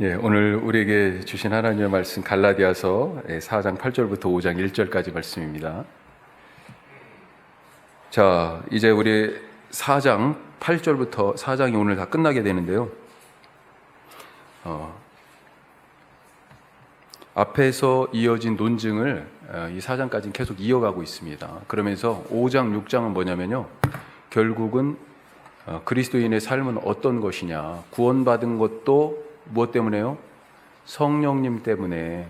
오늘 우리에게 주신 하나님의 말씀 갈라디아서 4장 8절부터 5장 1절까지 말씀입니다. 자, 이제 우리 4장 8절부터 4장이 오늘 다 끝나게 되는데요. 앞에서 이어진 논증을 이 4장까지는 계속 이어가고 있습니다. 그러면서 5장, 6장은 뭐냐면요. 결국은 그리스도인의 삶은 어떤 것이냐. 구원받은 것도 무엇 때문에요? 성령님 때문에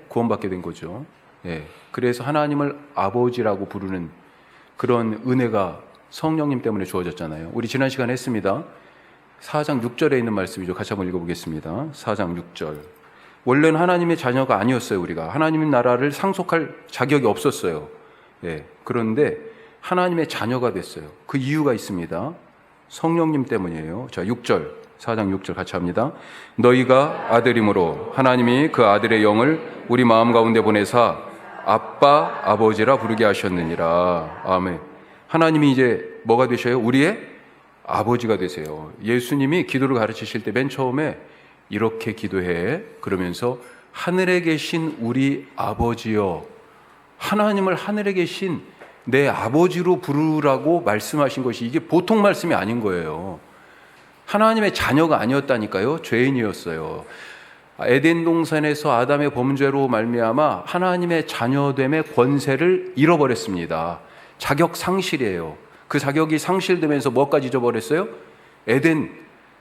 구원받게 된 거죠. 그래서 하나님을 아버지라고 부르는 그런 은혜가 성령님 때문에 주어졌잖아요. 우리 지난 시간에 했습니다. 4장 6절에 있는 말씀이죠. 같이 한번 읽어보겠습니다. 4장 6절. 원래는 하나님의 자녀가 아니었어요. 우리가 하나님의 나라를 상속할 자격이 없었어요. 그런데 하나님의 자녀가 됐어요. 그 이유가 있습니다. 성령님 때문이에요. 자, 6절. 4장 6절 같이 합니다. 너희가 아들이므로 하나님이 그 아들의 영을 우리 마음 가운데 보내사 아빠, 아버지라 부르게 하셨느니라. 아멘. 하나님이 이제 뭐가 되셔요? 우리의 아버지가 되세요. 예수님이 기도를 가르치실 때 맨 처음에 이렇게 기도해. 그러면서 하늘에 계신 우리 아버지여, 하나님을 하늘에 계신 내 아버지로 부르라고 말씀하신 것이 이게 보통 말씀이 아닌 거예요. 하나님의 자녀가 아니었다니까요. 죄인이었어요. 에덴 동산에서 아담의 범죄로 말미암아 하나님의 자녀됨의 권세를 잃어버렸습니다. 자격 상실이에요. 그 자격이 상실되면서 뭐까지 잊어버렸어요? 에덴,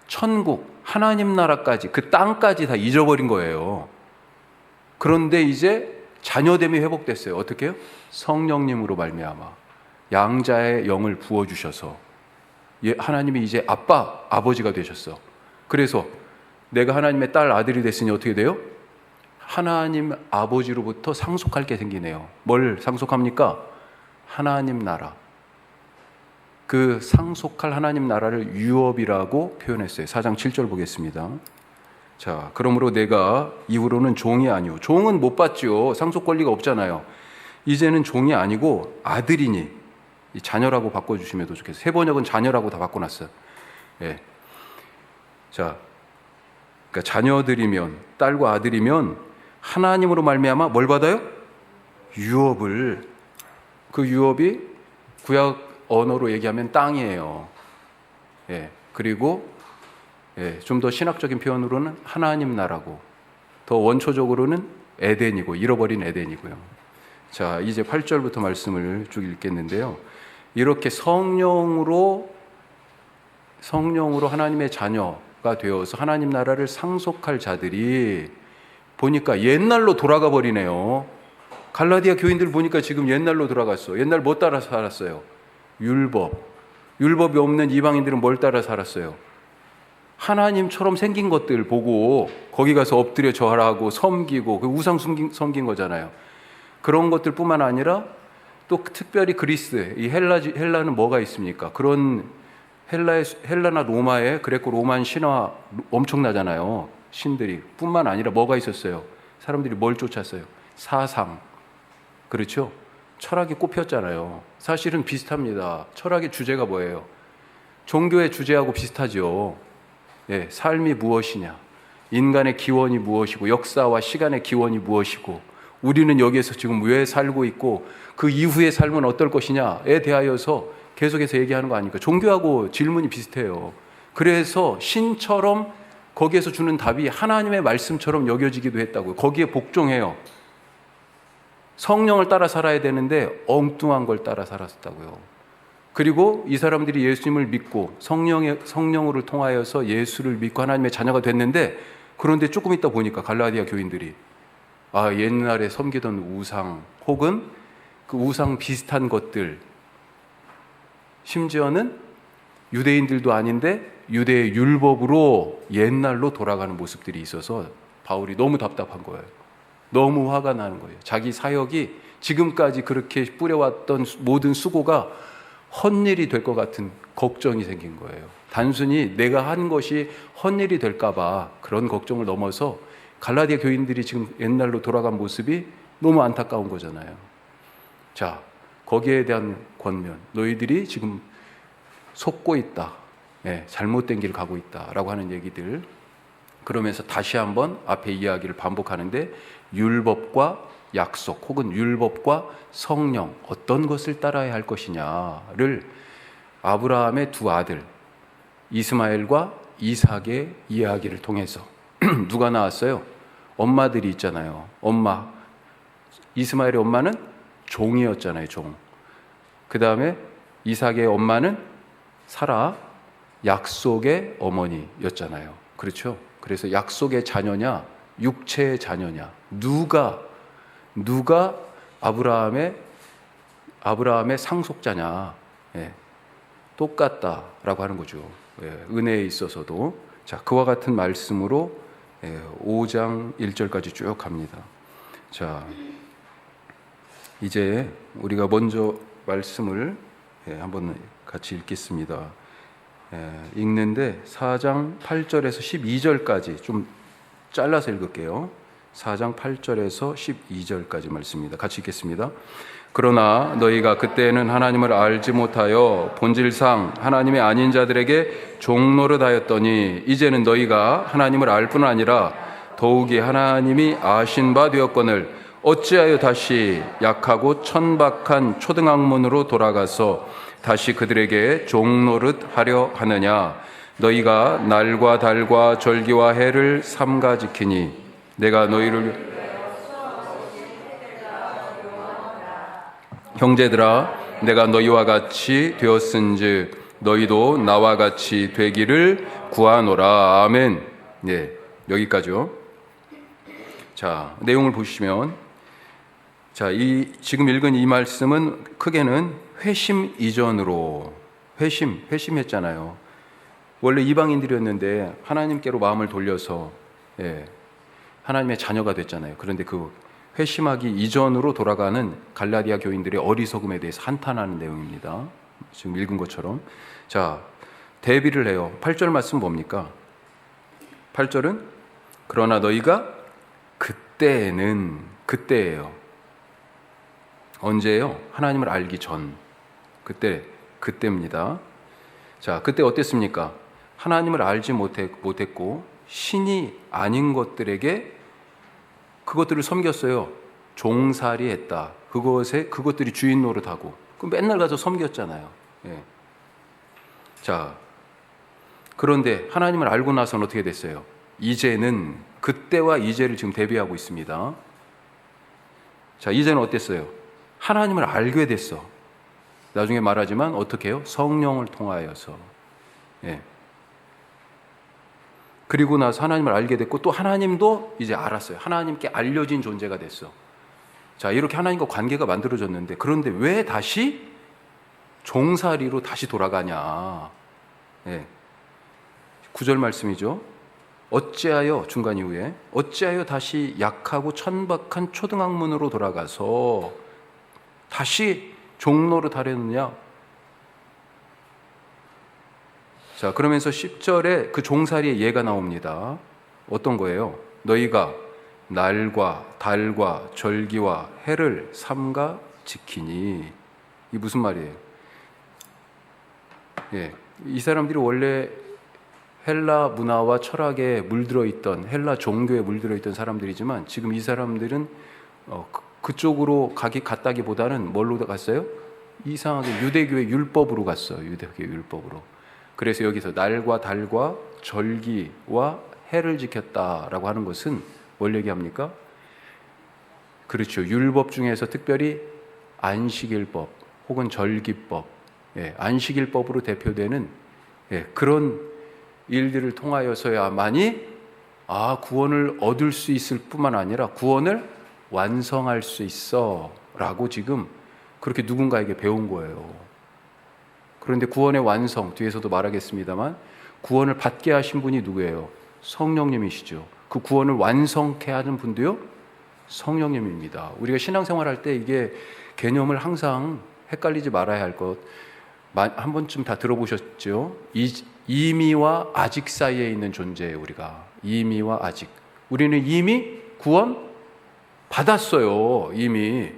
천국, 하나님 나라까지, 그 땅까지 다 잊어버린 거예요. 그런데 이제 자녀됨이 회복됐어요. 어떻게 해요? 성령님으로 말미암아 양자의 영을 부어주셔서 하나님이 이제 아빠, 아버지가 되셨어. 그래서 내가 하나님의 딸, 아들이 됐으니 어떻게 돼요? 하나님 아버지로부터 상속할 게 생기네요. 뭘 상속합니까? 하나님 나라. 그 상속할 하나님 나라를 유업이라고 표현했어요. 4장 7절 보겠습니다. 자, 그러므로 내가 이후로는 종이 아니오. 종은 못 받죠. 상속 권리가 없잖아요. 이제는 종이 아니고 아들이니, 이 자녀라고 바꿔주시면 더 좋겠어요. 새 번역은 자녀라고 다 바꿔놨어요. 자, 그러니까 자녀들이면, 딸과 아들이면 하나님으로 말미암아 뭘 받아요? 유업을. 그 유업이 구약 언어로 얘기하면 땅이에요. 그리고 좀 더 신학적인 표현으로는 하나님 나라고, 더 원초적으로는 에덴이고, 잃어버린 에덴이고요. 자, 이제 8절부터 말씀을 쭉 읽겠는데요. 이렇게 성령으로 하나님의 자녀가 되어서 하나님 나라를 상속할 자들이 보니까 옛날로 돌아가 버리네요. 갈라디아 교인들 보니까 지금 옛날로 돌아갔어. 옛날 뭐 따라 살았어요? 율법이 없는 이방인들은 뭘 따라 살았어요? 하나님처럼 생긴 것들 보고 거기 가서 엎드려 절하고 섬기고, 그 우상 섬긴 거잖아요. 그런 것들 뿐만 아니라 또 특별히 그리스, 이 헬라는 뭐가 있습니까? 그런 헬라나 로마의 그레코 로만 신화 엄청나잖아요. 신들이. 뿐만 아니라 뭐가 있었어요? 사람들이 뭘 쫓았어요? 사상. 그렇죠? 철학이 꼽혔잖아요. 사실은 비슷합니다. 철학의 주제가 뭐예요? 종교의 주제하고 비슷하죠. 삶이 무엇이냐? 인간의 기원이 무엇이고, 역사와 시간의 기원이 무엇이고, 우리는 여기에서 지금 왜 살고 있고 그 이후의 삶은 어떨 것이냐에 대하여서 계속해서 얘기하는 거 아닙니까? 종교하고 질문이 비슷해요. 그래서 신처럼 거기에서 주는 답이 하나님의 말씀처럼 여겨지기도 했다고요. 거기에 복종해요. 성령을 따라 살아야 되는데 엉뚱한 걸 따라 살았다고요. 그리고 이 사람들이 예수님을 믿고 성령으로 통하여서 예수를 믿고 하나님의 자녀가 됐는데, 그런데 조금 있다 보니까 갈라디아 교인들이 옛날에 섬기던 우상 혹은 그 우상 비슷한 것들, 심지어는 유대인들도 아닌데 유대의 율법으로 옛날로 돌아가는 모습들이 있어서 바울이 너무 답답한 거예요. 너무 화가 나는 거예요. 자기 사역이 지금까지 그렇게 뿌려왔던 모든 수고가 헛일이 될 것 같은 걱정이 생긴 거예요. 단순히 내가 한 것이 헛일이 될까 봐 그런 걱정을 넘어서 갈라디아 교인들이 지금 옛날로 돌아간 모습이 너무 안타까운 거잖아요. 자, 거기에 대한 권면, 너희들이 지금 속고 있다, 잘못된 길 가고 있다라고 하는 얘기들, 그러면서 다시 한번 앞에 이야기를 반복하는데 율법과 약속 혹은 율법과 성령 어떤 것을 따라야 할 것이냐를 아브라함의 두 아들 이스마엘과 이삭의 이야기를 통해서 누가 나왔어요? 엄마들이 있잖아요. 엄마 이스마엘의 엄마는 종이었잖아요. 종. 그 다음에 이삭의 엄마는 사라 약속의 어머니였잖아요. 그렇죠? 그래서 약속의 자녀냐 육체의 자녀냐 누가 아브라함의 상속자냐 똑같다라고 하는 거죠. 은혜에 있어서도. 자, 그와 같은 말씀으로 5장 1절까지 쭉 갑니다. 자, 이제 우리가 먼저 말씀을 한번 같이 읽겠습니다. 읽는데 4장 8절에서 12절까지 좀 잘라서 읽을게요. 4장 8절에서 12절까지 말씀입니다. 같이 읽겠습니다. 그러나 너희가 그때는 하나님을 알지 못하여 본질상 하나님의 아닌 자들에게 종노릇하였더니 이제는 너희가 하나님을 알 뿐 아니라 더욱이 하나님이 아신 바 되었거늘 어찌하여 다시 약하고 천박한 초등학문으로 돌아가서 다시 그들에게 종노릇하려 하느냐. 너희가 날과 달과 절기와 해를 삼가 지키니 내가 너희를 형제들아 내가 너희와 같이 되었은즉 너희도 나와 같이 되기를 구하노라. 아멘. 네, 여기까지요. 자, 내용을 보시면 자, 지금 읽은 이 말씀은 크게는 회심 이전으로 회심했잖아요. 원래 이방인들이었는데 하나님께로 마음을 돌려서 하나님의 자녀가 됐잖아요. 그런데 그 회심하기 이전으로 돌아가는 갈라디아 교인들의 어리석음에 대해서 한탄하는 내용입니다. 지금 읽은 것처럼. 자, 대비를 해요. 8절 말씀 뭡니까? 8절은 그러나 너희가 그때예요. 언제예요? 하나님을 알기 전. 그때입니다. 자, 그때 어땠습니까? 하나님을 알지 못했고 신이 아닌 것들에게 그것들을 섬겼어요. 종살이 했다. 그것들이 주인 노릇하고 맨날 가서 섬겼잖아요. 자, 그런데 하나님을 알고 나서는 어떻게 됐어요? 이제는 그때와 이제를 지금 대비하고 있습니다. 자, 이제는 어땠어요? 하나님을 알게 됐어. 나중에 말하지만 어떻게 해요? 성령을 통하여서. 그리고 나서 하나님을 알게 됐고 또 하나님도 이제 알았어요. 하나님께 알려진 존재가 됐어. 자, 이렇게 하나님과 관계가 만들어졌는데 그런데 왜 다시 종살이로 다시 돌아가냐. 9절 말씀이죠. 어찌하여 중간 이후에 어찌하여 다시 약하고 천박한 초등학문으로 돌아가서 다시 종노릇 하려느냐. 자, 그러면서 10절에 그 종살이의 예가 나옵니다. 어떤 거예요? 너희가 날과 달과 절기와 해를 삼가 지키니. 이 무슨 말이에요? 이 사람들이 원래 헬라 문화와 철학에 물들어 있던 헬라 종교에 물들어 있던 사람들이지만 지금 이 사람들은 그쪽으로 갔다기보다는 뭘로 갔어요? 이상하게 유대교의 율법으로 갔어요. 유대교의 율법으로. 그래서 여기서 날과 달과 절기와 해를 지켰다라고 하는 것은 뭘 얘기합니까? 그렇죠. 율법 중에서 특별히 안식일법 혹은 절기법, 안식일법으로 대표되는 그런 일들을 통하여서야만이 구원을 얻을 수 있을 뿐만 아니라 구원을 완성할 수 있어 라고 지금 그렇게 누군가에게 배운 거예요. 그런데 구원의 완성, 뒤에서도 말하겠습니다만 구원을 받게 하신 분이 누구예요? 성령님이시죠. 그 구원을 완성케 하는 분도요? 성령님입니다. 우리가 신앙생활할 때 이게 개념을 항상 헷갈리지 말아야 할 것 한 번쯤 다 들어보셨죠? 이미와 아직 사이에 있는 존재예요. 우리가 이미와 아직. 우리는 이미 구원 받았어요. 이미.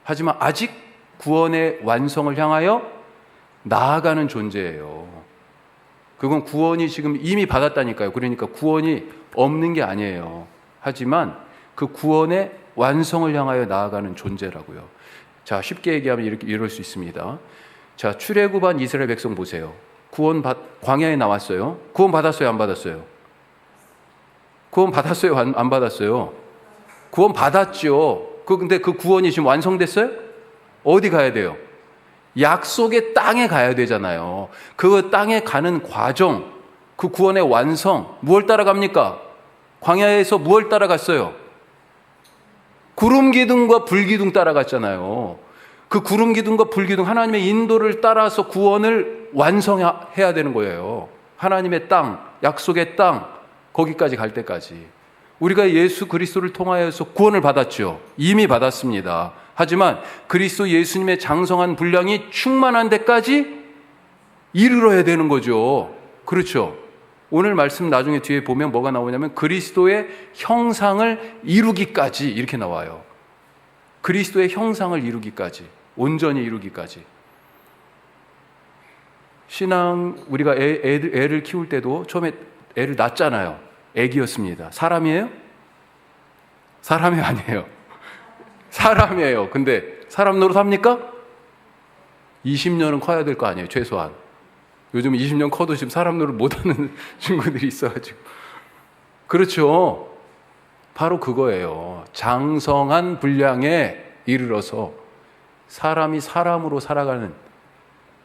하지만 아직 구원의 완성을 향하여 나아가는 존재예요. 그건 구원이 지금 이미 받았다니까요. 그러니까 구원이 없는 게 아니에요. 하지만 그 구원의 완성을 향하여 나아가는 존재라고요. 자, 쉽게 얘기하면 이럴 수 있습니다. 자, 출애굽한 이스라엘 백성 보세요. 광야에 나왔어요. 구원 받았어요, 안 받았어요? 구원 받았어요, 안 받았어요? 구원 받았죠. 근데 그 구원이 지금 완성됐어요? 어디 가야 돼요? 약속의 땅에 가야 되잖아요. 그 땅에 가는 과정, 그 구원의 완성, 무엇을 따라갑니까? 광야에서 무엇을 따라갔어요? 구름 기둥과 불 기둥 따라갔잖아요. 그 구름 기둥과 불 기둥, 하나님의 인도를 따라서 구원을 완성해야 되는 거예요. 하나님의 땅, 약속의 땅, 거기까지 갈 때까지. 우리가 예수 그리스도를 통하여서 구원을 받았죠. 이미 받았습니다. 하지만 그리스도 예수님의 장성한 분량이 충만한 데까지 이르러야 되는 거죠. 그렇죠. 오늘 말씀 나중에 뒤에 보면 뭐가 나오냐면 그리스도의 형상을 이루기까지 이렇게 나와요. 그리스도의 형상을 이루기까지, 온전히 이루기까지. 신앙, 우리가 애를 키울 때도 처음에 애를 낳잖아요. 애기였습니다. 사람이에요? 사람이 아니에요. 사람이에요. 근데 사람 노릇합니까? 20년은 커야 될 거 아니에요, 최소한. 요즘 20년 커도 지금 사람 노릇 못하는 친구들이 있어가지고. 그렇죠. 바로 그거예요. 장성한 분량에 이르러서 사람이 사람으로 살아가는,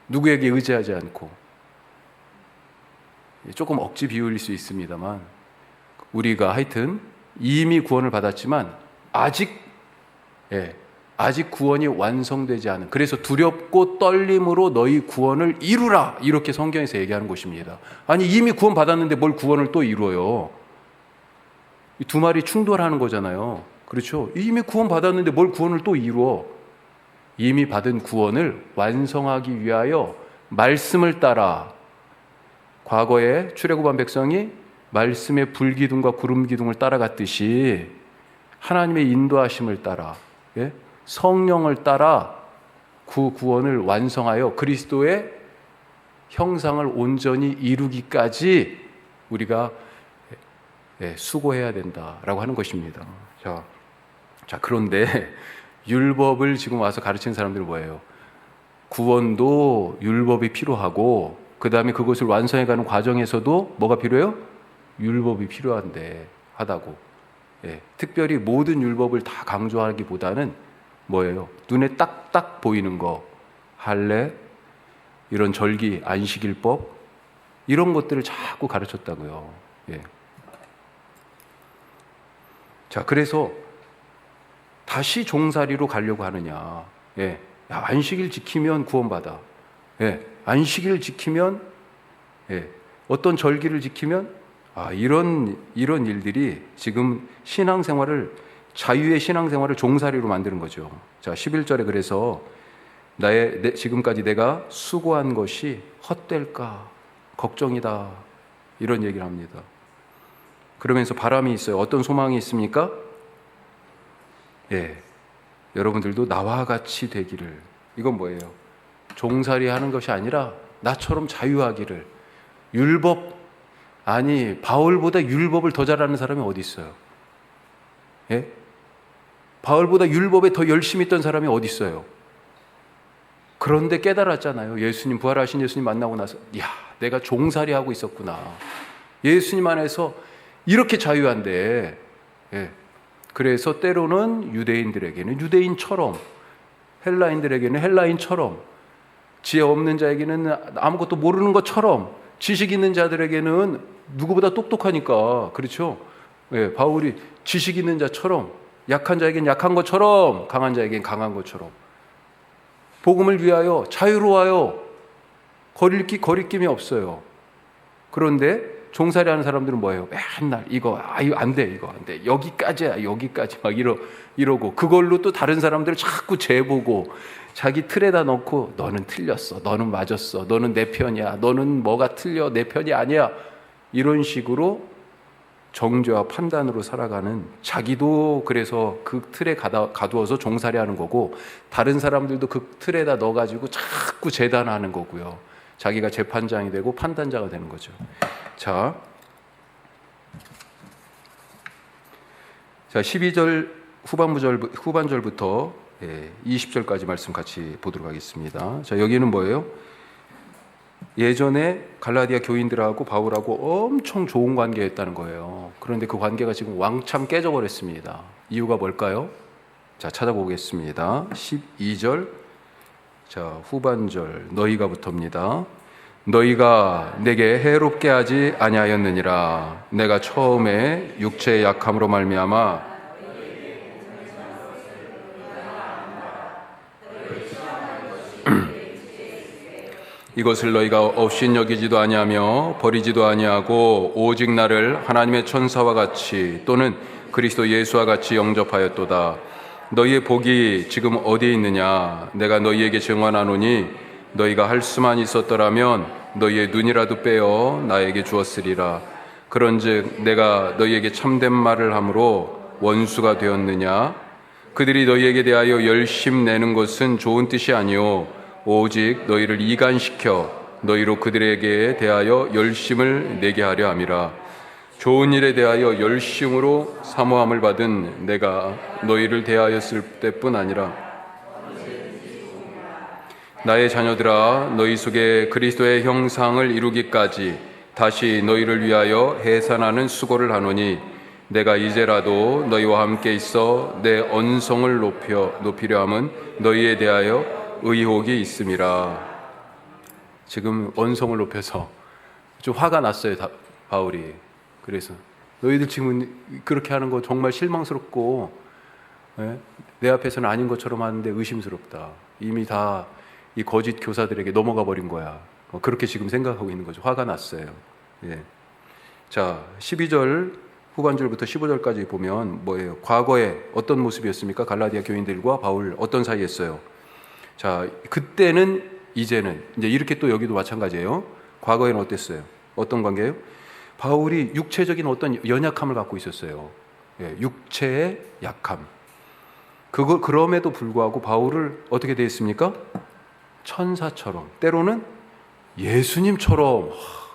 누구에게 의지하지 않고. 조금 억지 비율일 수 있습니다만 우리가 하여튼 이미 구원을 받았지만 아직 구원이 완성되지 않은, 그래서 두렵고 떨림으로 너희 구원을 이루라, 이렇게 성경에서 얘기하는 것입니다. 아니, 이미 구원 받았는데 뭘 구원을 또 이루어요? 이 두 말이 충돌하는 거잖아요. 그렇죠? 이미 구원 받았는데 뭘 구원을 또 이루어? 이미 받은 구원을 완성하기 위하여 말씀을 따라, 과거에 출애굽한 백성이 말씀의 불기둥과 구름기둥을 따라갔듯이 하나님의 인도하심을 따라, 성령을 따라 그 구원을 완성하여 그리스도의 형상을 온전히 이루기까지 우리가 수고해야 된다라고 하는 것입니다. 자, 그런데 율법을 지금 와서 가르치는 사람들은 뭐예요? 구원도 율법이 필요하고, 그 다음에 그것을 완성해가는 과정에서도 뭐가 필요해요? 율법이 필요하다고. 특별히 모든 율법을 다 강조하기보다는 뭐예요? 눈에 딱딱 보이는 거, 할례, 이런 절기, 안식일법, 이런 것들을 자꾸 가르쳤다고요. 자, 그래서 다시 종살이로 가려고 하느냐? 안식일 지키면 구원받아. 안식일 지키면, 어떤 절기를 지키면, 이런 일들이 지금 자유의 신앙생활을 종살이로 만드는 거죠. 자, 11절에 그래서 지금까지 내가 수고한 것이 헛될까 걱정이다, 이런 얘기를 합니다. 그러면서 바람이 있어요. 어떤 소망이 있습니까? 여러분들도 나와 같이 되기를. 이건 뭐예요? 종살이 하는 것이 아니라 나처럼 자유하기를. 바울보다 율법을 더 잘하는 사람이 어디 있어요? 바울보다 율법에 더 열심히 있던 사람이 어디 있어요? 그런데 깨달았잖아요. 부활하신 예수님 만나고 나서, 내가 종살이 하고 있었구나. 예수님 안에서 이렇게 자유한데. 그래서 때로는 유대인들에게는 유대인처럼, 헬라인들에게는 헬라인처럼, 지혜 없는 자에게는 아무것도 모르는 것처럼, 지식 있는 자들에게는 누구보다 똑똑하니까, 그렇죠? 바울이 지식 있는 자처럼, 약한 자에게는 약한 것처럼, 강한 자에게는 강한 것처럼, 복음을 위하여 자유로워요. 거리낌이 없어요. 그런데 종살이 하는 사람들은 뭐예요? 맨날 이거 안 돼, 여기까지야, 여기까지 막 이러고, 그걸로 또 다른 사람들을 자꾸 재보고 자기 틀에다 넣고, 너는 틀렸어, 너는 맞았어, 너는 내 편이야, 너는 뭐가 틀려, 내 편이 아니야, 이런 식으로 정죄와 판단으로 살아가는, 자기도 그래서 그 틀에 가두어서 종살이 하는 거고, 다른 사람들도 그 틀에다 넣어가지고 자꾸 재단하는 거고요. 자기가 재판장이 되고 판단자가 되는 거죠. 자 12절 후반절부터 20절까지 말씀 같이 보도록 하겠습니다. 자, 여기는 뭐예요? 예전에 갈라디아 교인들하고 바울하고 엄청 좋은 관계였다는 거예요. 그런데 그 관계가 지금 왕창 깨져버렸습니다. 이유가 뭘까요? 자, 찾아보겠습니다. 12절 자, 후반절 너희가부터입니다. 너희가 내게 해롭게 하지 아니하였느니라. 내가 처음에 육체의 약함으로 말미암아 이것을 너희가 업신여기지도 아니하며 버리지도 아니하고 오직 나를 하나님의 천사와 같이 또는 그리스도 예수와 같이 영접하였도다. 너희의 복이 지금 어디에 있느냐? 내가 너희에게 증언하노니 너희가 할 수만 있었더라면 너희의 눈이라도 빼어 나에게 주었으리라. 그런즉 내가 너희에게 참된 말을 함으로 원수가 되었느냐? 그들이 너희에게 대하여 열심 내는 것은 좋은 뜻이 아니오 오직 너희를 이간시켜 너희로 그들에게 대하여 열심을 내게 하려 함이라. 좋은 일에 대하여 열심으로 사모함을 받은 내가 너희를 대하였을 때뿐 아니라 나의 자녀들아 너희 속에 그리스도의 형상을 이루기까지 다시 너희를 위하여 해산하는 수고를 하노니 내가 이제라도 너희와 함께 있어 내 언성을 높이려 함은 너희에 대하여 의혹이 있음이라. 지금 언성을 높여서 좀 화가 났어요, 바울이. 그래서 너희들 지금 그렇게 하는 거 정말 실망스럽고 내 앞에서는 아닌 것처럼 하는데 의심스럽다. 이미 다 이 거짓 교사들에게 넘어가 버린 거야. 그렇게 지금 생각하고 있는 거죠. 화가 났어요. 예. 자, 12절 후반절부터 15절까지 보면 뭐예요? 과거에 어떤 모습이었습니까? 갈라디아 교인들과 바울 어떤 사이였어요? 자, 그때는 이제는 이제 이렇게 또 여기도 마찬가지예요. 과거에는 어땠어요? 어떤 관계예요? 바울이 육체적인 어떤 연약함을 갖고 있었어요. 예, 육체의 약함. 그럼에도 불구하고 바울을 어떻게 되었습니까? 천사처럼, 때로는 예수님처럼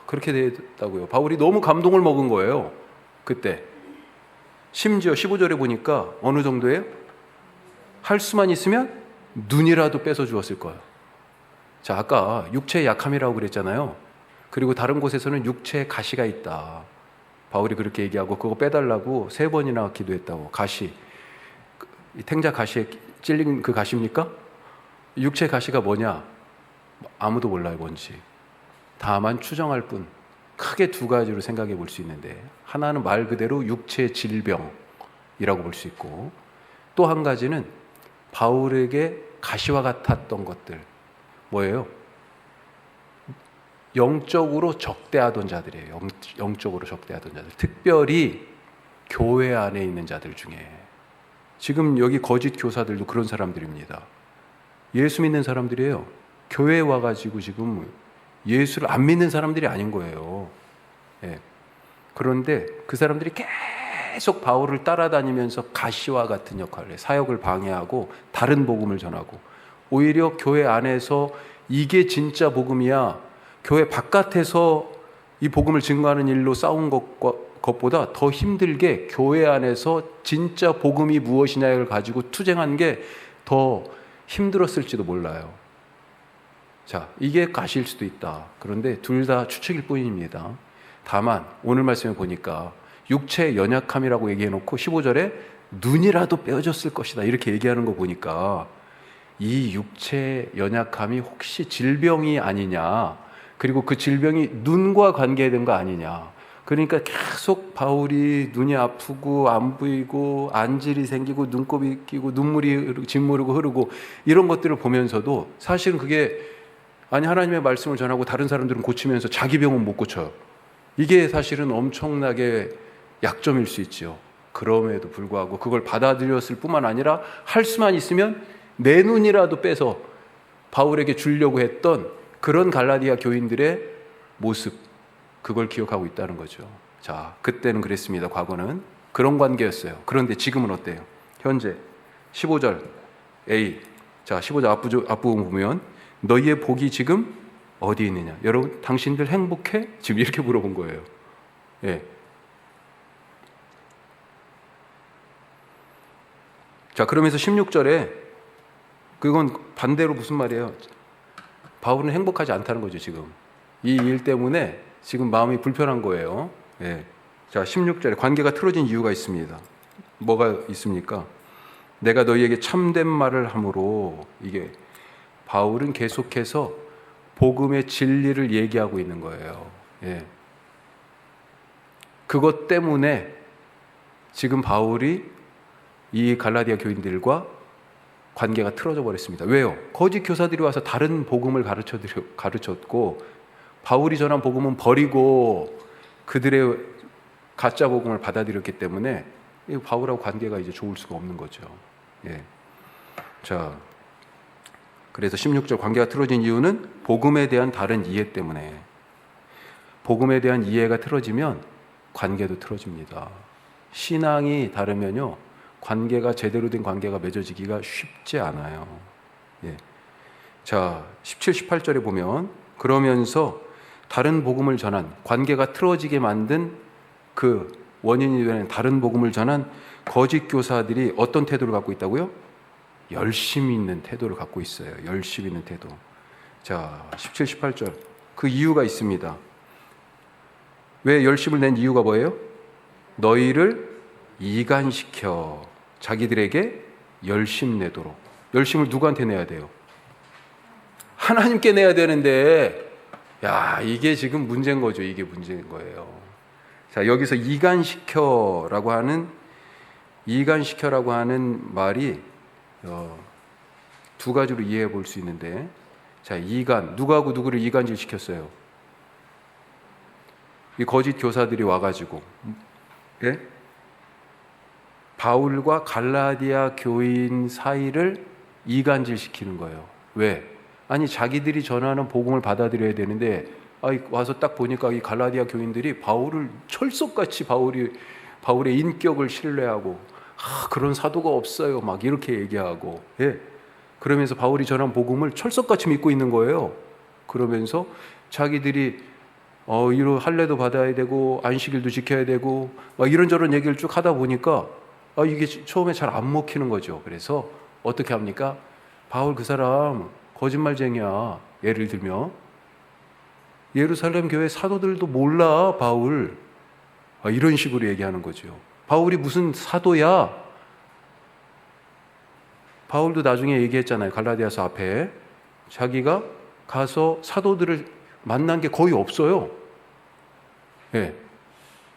그렇게 되었다고요. 바울이 너무 감동을 먹은 거예요. 그때. 심지어 15절에 보니까 어느 정도예요? 할 수만 있으면 눈이라도 뺏어 주었을 거예요. 자, 아까 육체의 약함이라고 그랬잖아요. 그리고 다른 곳에서는 육체에 가시가 있다. 바울이 그렇게 얘기하고 그거 빼달라고 3번이나 기도했다고. 가시, 탱자 가시에 찔린 그 가시입니까? 육체 가시가 뭐냐? 아무도 몰라요, 뭔지. 다만 추정할 뿐. 크게 2가지로 생각해 볼 수 있는데, 하나는 말 그대로 육체 질병이라고 볼 수 있고, 또 한 가지는 바울에게 가시와 같았던 것들. 뭐예요? 영적으로 적대하던 자들이에요. 영적으로 적대하던 자들. 특별히 교회 안에 있는 자들 중에. 지금 여기 거짓 교사들도 그런 사람들입니다. 예수 믿는 사람들이에요. 교회에 와가지고 지금 예수를 안 믿는 사람들이 아닌 거예요. 예. 그런데 그 사람들이 계속 바울을 따라다니면서 가시와 같은 역할을 해요. 사역을 방해하고 다른 복음을 전하고, 오히려 교회 안에서 이게 진짜 복음이야, 교회 바깥에서 이 복음을 증거하는 일로 싸운 것보다 더 힘들게 교회 안에서 진짜 복음이 무엇이냐를 가지고 투쟁한 게 더 힘들었을지도 몰라요. 자, 이게 가시일 수도 있다. 그런데 둘 다 추측일 뿐입니다. 다만 오늘 말씀에 보니까 육체의 연약함이라고 얘기해놓고 15절에 눈이라도 빼어졌을 것이다 이렇게 얘기하는 거 보니까 이 육체의 연약함이 혹시 질병이 아니냐, 그리고 그 질병이 눈과 관계된 거 아니냐. 그러니까 계속 바울이 눈이 아프고 안 보이고 안질이 생기고 눈곱이 끼고 눈물이 짓무르고 흐르고 이런 것들을 보면서도 사실은 그게 아니, 하나님의 말씀을 전하고 다른 사람들은 고치면서 자기 병은 못 고쳐요. 이게 사실은 엄청나게 약점일 수 있죠. 그럼에도 불구하고 그걸 받아들였을 뿐만 아니라 할 수만 있으면 내 눈이라도 빼서 바울에게 주려고 했던 그런 갈라디아 교인들의 모습, 그걸 기억하고 있다는 거죠. 자, 그때는 그랬습니다. 과거는 그런 관계였어요. 그런데 지금은 어때요? 현재 15절 A. 자, 15절 앞부분 보면 너희의 복이 지금 어디 있느냐? 여러분, 당신들 행복해? 지금 이렇게 물어본 거예요. 예. 자, 그러면서 16절에 그건 반대로 무슨 말이에요? 바울은 행복하지 않다는 거죠, 지금. 이 일 때문에 지금 마음이 불편한 거예요. 예. 자, 16절에 관계가 틀어진 이유가 있습니다. 뭐가 있습니까? 내가 너희에게 참된 말을 함으로, 이게 바울은 계속해서 복음의 진리를 얘기하고 있는 거예요. 예. 그것 때문에 지금 바울이 이 갈라디아 교인들과 관계가 틀어져 버렸습니다. 왜요? 거짓 교사들이 와서 다른 복음을 가르쳤고, 바울이 전한 복음은 버리고 그들의 가짜 복음을 받아들였기 때문에 바울하고 관계가 이제 좋을 수가 없는 거죠. 예. 자, 그래서 16절 관계가 틀어진 이유는 복음에 대한 다른 이해 때문에. 복음에 대한 이해가 틀어지면 관계도 틀어집니다. 신앙이 다르면요, 관계가 제대로 된 관계가 맺어지기가 쉽지 않아요. 예. 자, 17, 18절에 보면 그러면서 다른 복음을 전한, 관계가 틀어지게 만든 그 원인이 되는 다른 복음을 전한 거짓 교사들이 어떤 태도를 갖고 있다고요? 열심히 있는 태도를 갖고 있어요. 열심히 있는 태도. 자, 17, 18절. 그 이유가 있습니다. 왜 열심을 낸 이유가 뭐예요? 너희를 이간시켜 자기들에게 열심 내도록. 열심을 누구한테 내야 돼요? 하나님께 내야 되는데, 야, 이게 지금 문제인 거죠. 이게 문제인 거예요. 자, 여기서 이간시켜라고 하는 말이 두 가지로 이해해 볼 수 있는데, 자, 이간, 누구하고 누구를 이간질 시켰어요? 이 거짓 교사들이 와가지고, 예? 바울과 갈라디아 교인 사이를 이간질 시키는 거예요. 왜? 아니, 자기들이 전하는 복음을 받아들여야 되는데, 와서 딱 보니까 이 갈라디아 교인들이 바울을 철석같이 바울의 인격을 신뢰하고, 그런 사도가 없어요, 막 이렇게 얘기하고, 예. 그러면서 바울이 전한 복음을 철석같이 믿고 있는 거예요. 그러면서 자기들이 이런 할례도 받아야 되고 안식일도 지켜야 되고 막 이런저런 얘기를 쭉 하다 보니까 이게 처음에 잘 안 먹히는 거죠. 그래서 어떻게 합니까? 바울 그 사람 거짓말쟁이야. 예를 들면 예루살렘 교회 사도들도 몰라, 바울. 이런 식으로 얘기하는 거죠. 바울이 무슨 사도야? 바울도 나중에 얘기했잖아요. 갈라디아서 앞에 자기가 가서 사도들을 만난 게 거의 없어요. 예.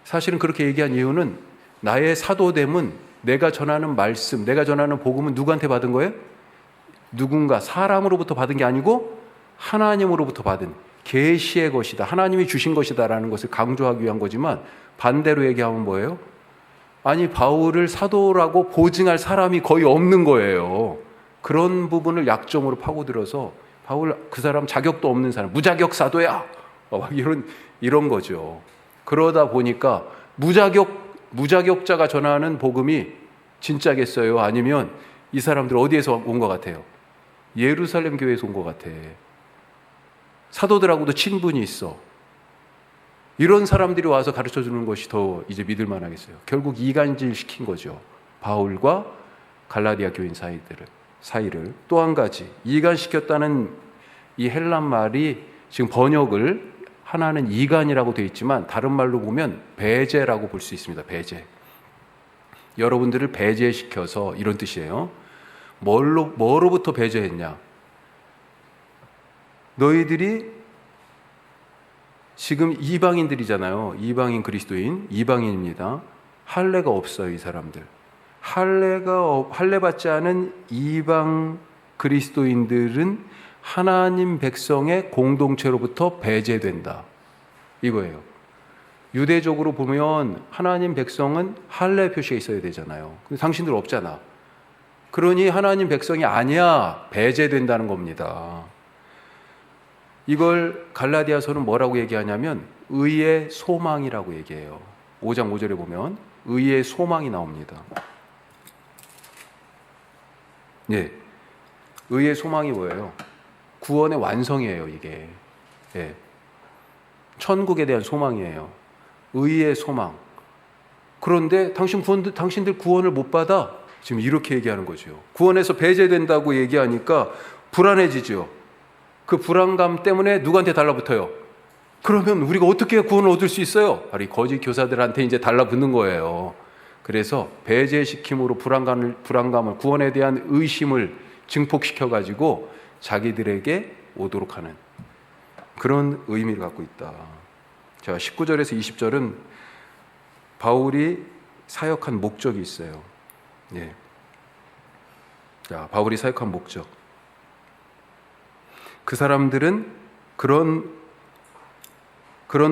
사실은 그렇게 얘기한 이유는 나의 사도됨은, 내가 전하는 말씀, 내가 전하는 복음은 누구한테 받은 거예요? 누군가 사람으로부터 받은 게 아니고 하나님으로부터 받은 계시의 것이다. 하나님이 주신 것이다라는 것을 강조하기 위한 거지만, 반대로 얘기하면 뭐예요? 아니, 바울을 사도라고 보증할 사람이 거의 없는 거예요. 그런 부분을 약점으로 파고들어서 바울 그 사람 자격도 없는 사람, 무자격 사도야, 이런 거죠. 그러다 보니까 무자격자가 전하는 복음이 진짜겠어요? 아니면 이 사람들 어디에서 온 것 같아요? 예루살렘 교회에서 온 것 같아. 사도들하고도 친분이 있어. 이런 사람들이 와서 가르쳐 주는 것이 더 이제 믿을 만하겠어요. 결국 이간질 시킨 거죠. 바울과 갈라디아 교인 사이를. 또 한 가지, 이간시켰다는 이 헬란 말이 지금 번역을 하나는 이간이라고 되어 있지만 다른 말로 보면 배제라고 볼 수 있습니다. 배제. 여러분들을 배제시켜서, 이런 뜻이에요. 뭐로부터 배제했냐? 너희들이 지금 이방인들이잖아요. 이방인 그리스도인, 이방인입니다. 할례가 없어요, 이 사람들. 할례 받지 않은 이방 그리스도인들은 하나님 백성의 공동체로부터 배제된다. 이거예요. 유대적으로 보면 하나님 백성은 할례 표시가 있어야 되잖아요. 근데 당신들 없잖아. 그러니 하나님 백성이 아니야. 배제된다는 겁니다. 이걸 갈라디아서는 뭐라고 얘기하냐면 의의 소망이라고 얘기해요. 5장 5절에 보면 의의 소망이 나옵니다. 예, 의의 소망이 뭐예요? 구원의 완성이에요. 이게 예. 천국에 대한 소망이에요. 의의 소망. 그런데 당신들 구원을 못 받아? 지금 이렇게 얘기하는 거죠. 구원에서 배제된다고 얘기하니까 불안해지죠. 그 불안감 때문에 누구한테 달라붙어요? 그러면 우리가 어떻게 구원을 얻을 수 있어요? 바로 이 거짓 교사들한테 이제 달라붙는 거예요. 그래서 배제시킴으로 불안감을 구원에 대한 의심을 증폭시켜가지고 자기들에게 오도록 하는 그런 의미를 갖고 있다. 자, 19절에서 20절은 바울이 사역한 목적이 있어요. 예. 자, 바울이 사역한 목적. 그 사람들은 그런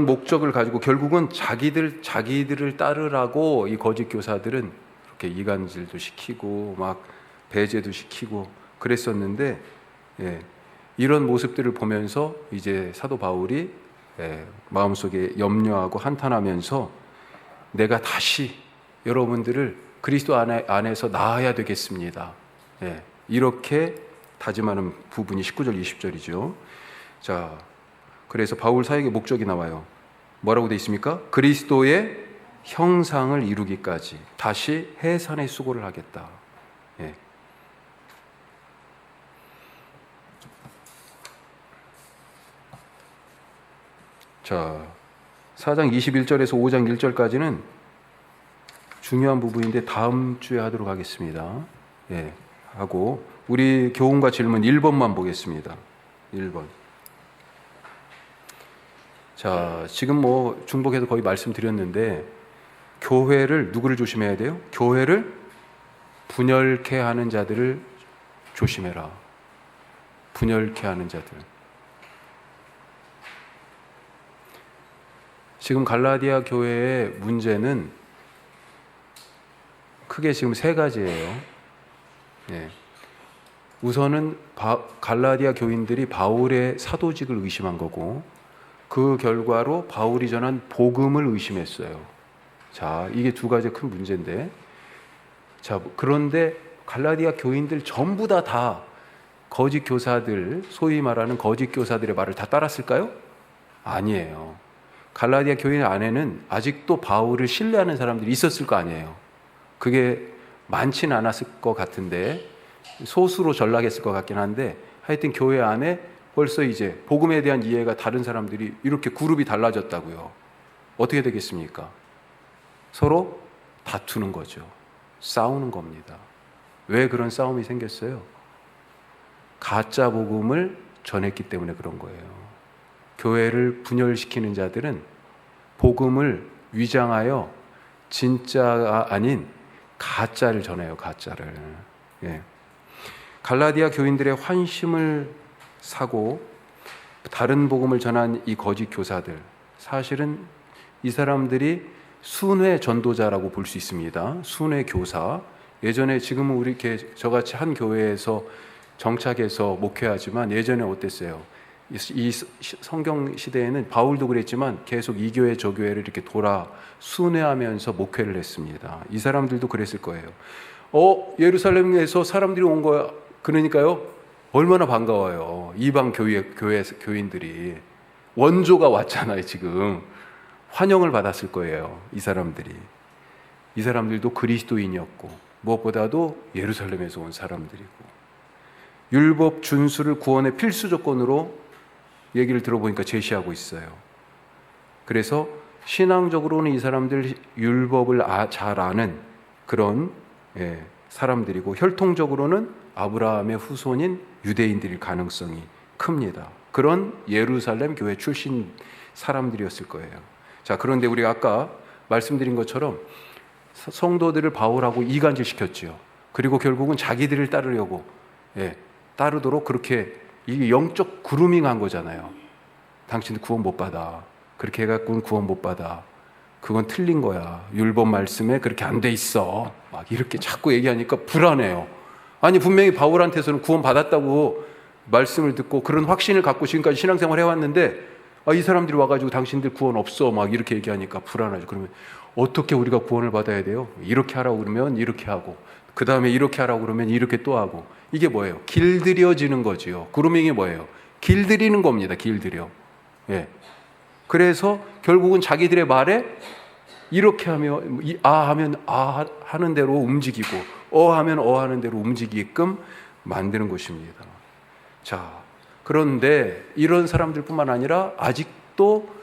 목적을 가지고 결국은 자기들을 따르라고 이 거짓 교사들은 그렇게 이간질도 시키고 막 배제도 시키고 그랬었는데, 예, 이런 모습들을 보면서 이제 사도 바울이 마음속에 염려하고 한탄하면서 내가 다시 여러분들을 그리스도 안에서 낳아야 되겠습니다. 예, 이렇게 다짐하는 부분이 19절 20절이죠. 자, 그래서 바울 사역의 목적이 나와요. 뭐라고 되어 있습니까? 그리스도의 형상을 이루기까지 다시 해산의 수고를 하겠다. 예. 자, 4장 21절에서 5장 1절까지는 중요한 부분인데 다음 주에 하도록 하겠습니다. 예, 하고 우리 교훈과 질문 1번만 보겠습니다. 1번. 자, 지금 뭐 중복해서 거의 말씀드렸는데 교회를 누구를 조심해야 돼요? 교회를 분열케 하는 자들을 조심해라. 분열케 하는 자들. 지금 갈라디아 교회의 문제는 크게 지금 세 가지예요. 예. 우선은 갈라디아 교인들이 바울의 사도직을 의심한 거고, 그 결과로 바울이 전한 복음을 의심했어요. 자, 이게 두 가지 큰 문제인데, 자, 그런데 갈라디아 교인들 전부 다 거짓 교사들, 소위 말하는 거짓 교사들의 말을 다 따랐을까요? 아니에요. 갈라디아 교인 안에는 아직도 바울을 신뢰하는 사람들이 있었을 거 아니에요. 그게 많지는 않았을 것 같은데 소수로 전락했을 것 같긴 한데, 하여튼 교회 안에 벌써 이제 복음에 대한 이해가 다른 사람들이 이렇게 그룹이 달라졌다고요. 어떻게 되겠습니까? 서로 다투는 거죠. 싸우는 겁니다. 왜 그런 싸움이 생겼어요? 가짜 복음을 전했기 때문에 그런 거예요. 교회를 분열시키는 자들은 복음을 위장하여 진짜가 아닌 가짜를 전해요. 가짜를. 예. 갈라디아 교인들의 환심을 사고 다른 복음을 전한 이 거짓 교사들, 사실은 이 사람들이 순회 전도자라고 볼 수 있습니다. 순회 교사. 예전에 지금은 우리 저같이 한 교회에서 정착해서 목회하지만 예전에 어땠어요? 이 성경 시대에는 바울도 그랬지만 계속 이 교회 저 교회를 이렇게 돌아 순회하면서 목회를 했습니다. 이 사람들도 그랬을 거예요. 예루살렘에서 사람들이 온 거야. 그러니까요, 얼마나 반가워요. 이방 교인들이 원조가 왔잖아요. 지금 환영을 받았을 거예요. 이 사람들도 그리스도인이었고 무엇보다도 예루살렘에서 온 사람들이고, 율법 준수를 구원의 필수 조건으로 얘기를 들어보니까 제시하고 있어요. 그래서 신앙적으로는 이 사람들 율법을 잘 아는 그런 사람들이고, 혈통적으로는 아브라함의 후손인 유대인들일 가능성이 큽니다. 그런 예루살렘 교회 출신 사람들이었을 거예요. 자, 그런데 우리가 아까 말씀드린 것처럼 성도들을 바울하고 이간질시켰죠. 그리고 결국은 자기들을 따르려고 따르도록 그렇게 이게 영적 그루밍한 거잖아요. 당신들 구원 못 받아. 그렇게 해갖고는 구원 못 받아. 그건 틀린 거야. 율법 말씀에 그렇게 안 돼 있어. 막 이렇게 자꾸 얘기하니까 불안해요. 아니, 분명히 바울한테서는 구원 받았다고 말씀을 듣고 그런 확신을 갖고 지금까지 신앙생활 해왔는데, 이 사람들이 와가지고 당신들 구원 없어 막 이렇게 얘기하니까 불안하죠. 그러면 어떻게 우리가 구원을 받아야 돼요? 이렇게 하라고 그러면 이렇게 하고, 그 다음에 이렇게 하라고 그러면 이렇게 또 하고. 이게 뭐예요? 길들여지는 거지요. 그루밍이 뭐예요? 길들이는 겁니다. 길들여. 예. 그래서 결국은 자기들의 말에 이렇게 하면 하면 하는 대로 움직이고 하면 하는 대로 움직이게끔 만드는 것입니다. 자, 그런데 이런 사람들뿐만 아니라 아직도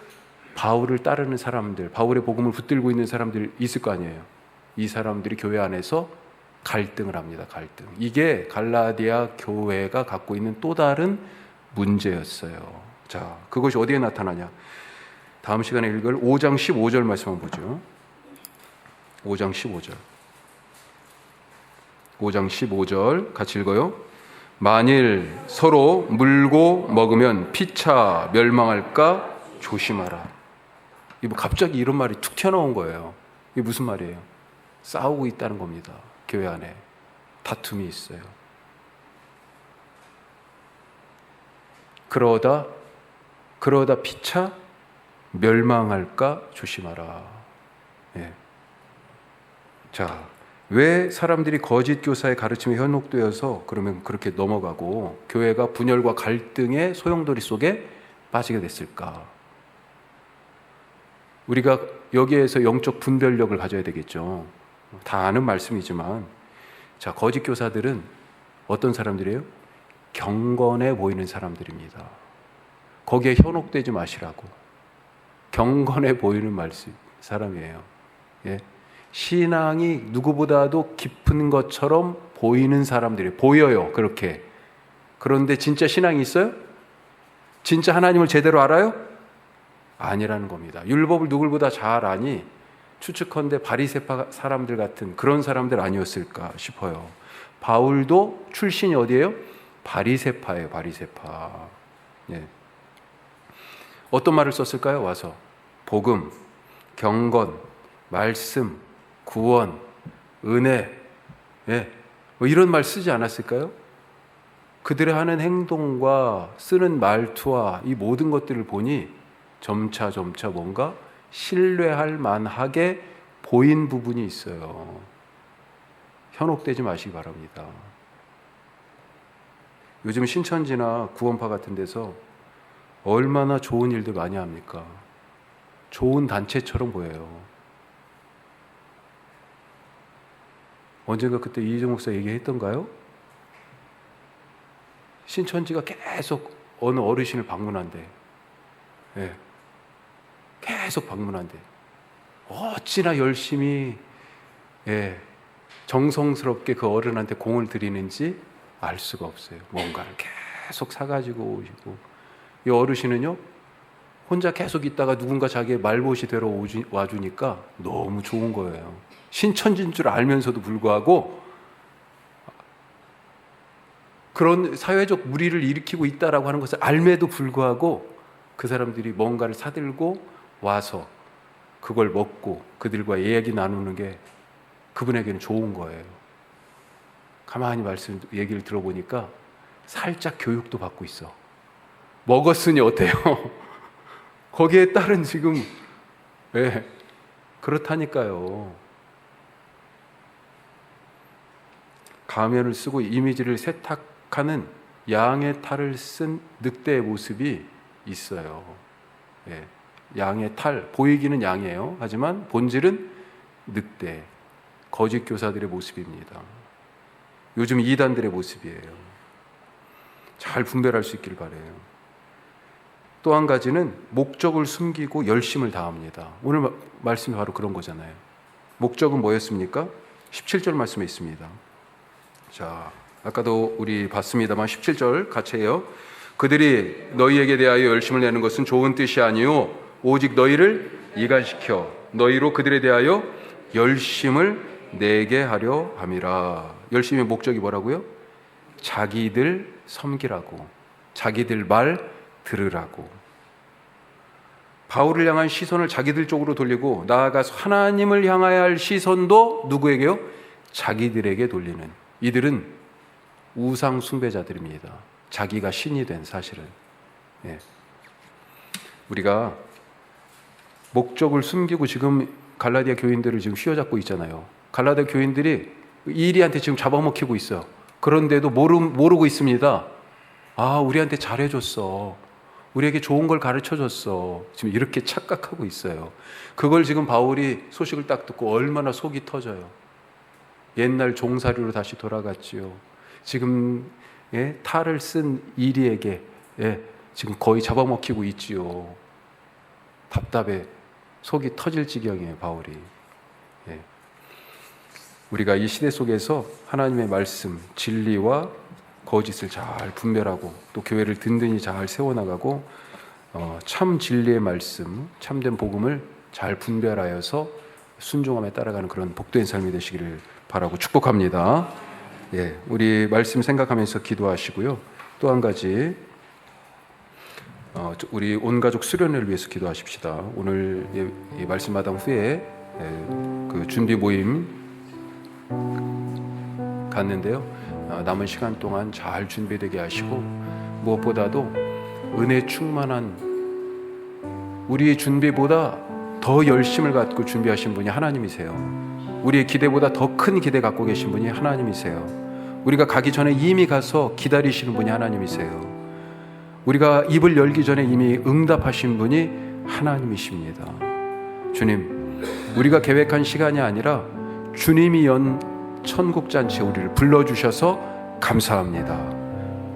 바울을 따르는 사람들, 바울의 복음을 붙들고 있는 사람들 있을 거 아니에요. 이 사람들이 교회 안에서 갈등을 합니다. 갈등. 이게 갈라디아 교회가 갖고 있는 또 다른 문제였어요. 자, 그것이 어디에 나타나냐? 다음 시간에 읽을 5장 15절 말씀 한번 보죠. 5장 15절. 5장 15절 같이 읽어요. 만일 서로 물고 먹으면 피차 멸망할까 조심하라. 이거 갑자기 이런 말이 툭 튀어나온 거예요. 이게 무슨 말이에요? 싸우고 있다는 겁니다. 교회 안에 다툼이 있어요. 그러다 피차 멸망할까 조심하라. 예. 자, 왜 사람들이 거짓 교사의 가르침에 현혹되어서 그러면 그렇게 넘어가고 교회가 분열과 갈등의 소용돌이 속에 빠지게 됐을까? 우리가 여기에서 영적 분별력을 가져야 되겠죠. 다 아는 말씀이지만, 자, 거짓 교사들은 어떤 사람들이에요? 경건해 보이는 사람들입니다. 거기에 현혹되지 마시라고. 경건해 보이는 사람이에요. 예. 신앙이 누구보다도 깊은 것처럼 보이는 사람들이 보여요. 그렇게. 그런데 진짜 신앙이 있어요? 진짜 하나님을 제대로 알아요? 아니라는 겁니다. 율법을 누구보다 잘 아니 추측컨대 바리새파 사람들 같은 그런 사람들 아니었을까 싶어요. 바울도 출신이 어디예요? 바리새파예요. 바리새파. 예. 어떤 말을 썼을까요? 와서 복음, 경건, 말씀, 구원, 은혜, 예. 뭐 이런 말 쓰지 않았을까요? 그들의 하는 행동과 쓰는 말투와 이 모든 것들을 보니 점차 뭔가 신뢰할 만하게 보인 부분이 있어요. 현혹되지 마시기 바랍니다. 요즘 신천지나 구원파 같은 데서 얼마나 좋은 일들 많이 합니까? 좋은 단체처럼 보여요. 언젠가 그때 이희정 목사 얘기했던가요? 신천지가 계속 어느 어르신을 방문한대. 예. 계속 방문한대. 어찌나 열심히 정성스럽게 그 어른한테 공을 들이는지 알 수가 없어요. 뭔가를 계속 사가지고 오시고, 이 어르신은요 혼자 계속 있다가 누군가 자기의 말봇이 되러 와주니까 너무 좋은 거예요. 신천지인 줄 알면서도 불구하고 그런 사회적 무리를 일으키고 있다라고 하는 것을 알매도 불구하고 그 사람들이 뭔가를 사들고 와서 그걸 먹고 그들과 이야기 나누는 게 그분에게는 좋은 거예요. 가만히 얘기를 들어보니까 살짝 교육도 받고 있어. 먹었으니 어때요? 거기에 따른 지금 그렇다니까요. 가면을 쓰고 이미지를 세탁하는 양의 탈을 쓴 늑대의 모습이 있어요. 예. 양의 탈, 보이기는 양이에요. 하지만 본질은 늑대, 거짓 교사들의 모습입니다. 요즘 이단들의 모습이에요. 잘 분별할 수 있길 바라요. 또 한 가지는 목적을 숨기고 열심을 다합니다. 오늘 말씀이 바로 그런 거잖아요. 목적은 뭐였습니까? 17절 말씀에 있습니다. 자, 아까도 우리 봤습니다만 17절 같이 해요. 그들이 너희에게 대하여 열심을 내는 것은 좋은 뜻이 아니요 오직 너희를 이간시켜 너희로 그들에 대하여 열심을 내게 하려 함이라. 열심의 목적이 뭐라고요? 자기들 섬기라고, 자기들 말 들으라고. 바울을 향한 시선을 자기들 쪽으로 돌리고 나아가서 하나님을 향해야 할 시선도 누구에게요? 자기들에게 돌리는, 이들은 우상 숭배자들입니다. 자기가 신이 된, 사실은. 예. 우리가 목적을 숨기고 지금 갈라디아 교인들을 지금 휘어잡고 있잖아요. 갈라디아 교인들이 이리한테 지금 잡아먹히고 있어요. 그런데도 모르고 있습니다. 아, 우리한테 잘해줬어. 우리에게 좋은 걸 가르쳐 줬어. 지금 이렇게 착각하고 있어요. 그걸 지금 바울이 소식을 딱 듣고 얼마나 속이 터져요. 옛날 종살이로 다시 돌아갔지요. 지금 탈을 쓴 이리에게 지금 거의 잡아먹히고 있지요. 답답해. 속이 터질 지경이에요, 바울이. 우리가 이 시대 속에서 하나님의 말씀, 진리와 거짓을 잘 분별하고 또 교회를 든든히 잘 세워나가고 참 진리의 말씀, 참된 복음을 잘 분별하여서 순종함에 따라가는 그런 복된 삶이 되시기를 바라고 축복합니다. 우리 말씀 생각하면서 기도하시고요. 또 한 가지 우리 온 가족 수련회를 위해서 기도하십시다. 오늘 이 말씀 마당 후에 그 준비 모임 갔는데요. 남은 시간 동안 잘 준비되게 하시고 무엇보다도 은혜 충만한 우리의 준비보다 더 열심을 갖고 준비하신 분이 하나님이세요. 우리의 기대보다 더 큰 기대 갖고 계신 분이 하나님이세요. 우리가 가기 전에 이미 가서 기다리시는 분이 하나님이세요. 우리가 입을 열기 전에 이미 응답하신 분이 하나님이십니다. 주님, 우리가 계획한 시간이 아니라 주님이 연 천국 잔치에 우리를 불러주셔서 감사합니다.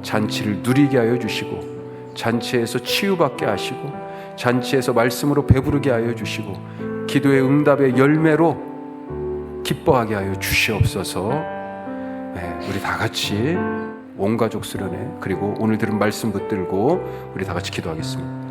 잔치를 누리게 하여 주시고 잔치에서 치유받게 하시고 잔치에서 말씀으로 배부르게 하여 주시고 기도의 응답의 열매로 기뻐하게 하여 주시옵소서. 우리 다 같이 온 가족 수련회 그리고 오늘 들은 말씀 붙들고 우리 다 같이 기도하겠습니다.